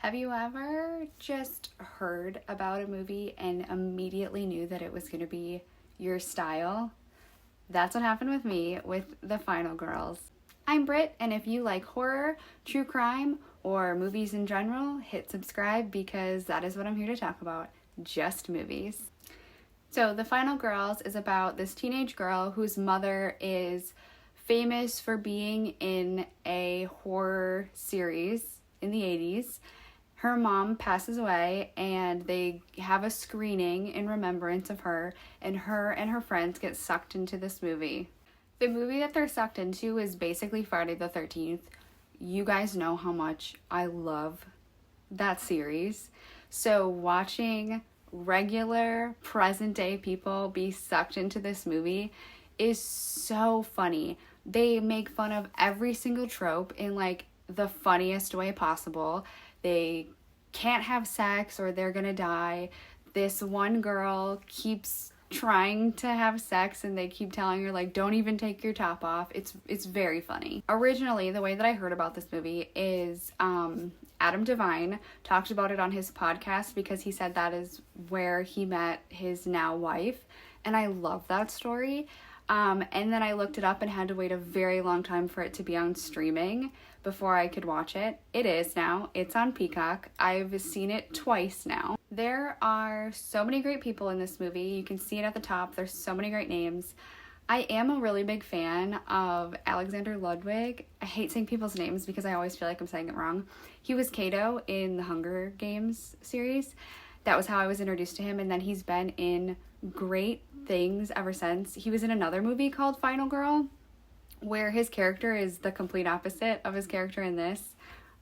Have you ever just heard about a movie and immediately knew that it was going to be your style? That's what happened with me with The Final Girls. I'm Britt, and if you like horror, true crime, or movies in general, hit subscribe because that is what I'm here to talk about. Just movies. So, The Final Girls is about this teenage girl whose mother is famous for being in a horror series in the 80s. Her mom passes away and they have a screening in remembrance of her and her friends get sucked into this movie. The movie that they're sucked into is basically Friday the 13th. You guys know how much I love that series. So watching regular present day people be sucked into this movie is so funny. They make fun of every single trope in like the funniest way possible. They can't have sex or they're gonna die. This one girl keeps trying to have sex and they keep telling her like, don't even take your top off. It's very funny. Originally, the way that I heard about this movie is Adam Devine talked about it on his podcast because he said that is where he met his now wife, and I love that story. And then I looked it up and had to wait a very long time for it to be on streaming before I could watch it. It is now. It's on Peacock. I've seen it twice now. There are so many great people in this movie. You can see it at the top. There's so many great names. I am a really big fan of Alexander Ludwig. I hate saying people's names because I always feel like I'm saying it wrong. He was Kato in the Hunger Games series. That was how I was introduced to him, and then he's been in great things ever since. He was in another movie called Final Girl, where his character is the complete opposite of his character in this.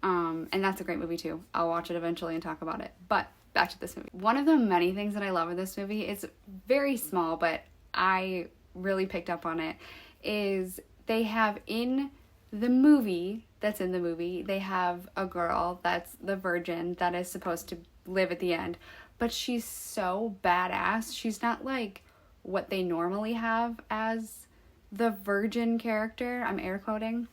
And that's a great movie too. I'll watch it eventually and talk about it. But back to this movie. One of the many things that I love in this movie, it's very small, but I really picked up on it, is they have in the movie, they have a girl that's the virgin that is supposed to live at the end. But she's so badass. She's not like what they normally have as the virgin character. I'm air quoting.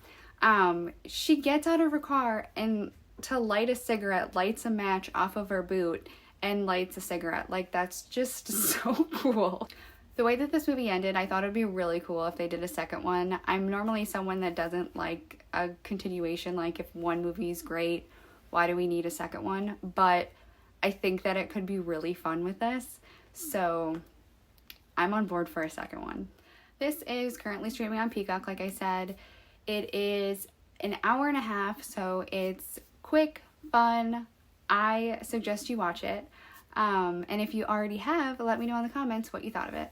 She gets out of her car and to light a cigarette, lights a match off of her boot and lights a cigarette. Like, that's just so cool. The way that this movie ended, I thought it'd be really cool if they did a second one. I'm normally someone that doesn't like a continuation. Like, if one movie is great, why do we need a second one? But I think that it could be really fun with this. So I'm on board for a second one. This is currently streaming on Peacock, like I said. It is an hour and a half, so it's quick, fun. I suggest you watch it. And if you already have, let me know in the comments what you thought of it.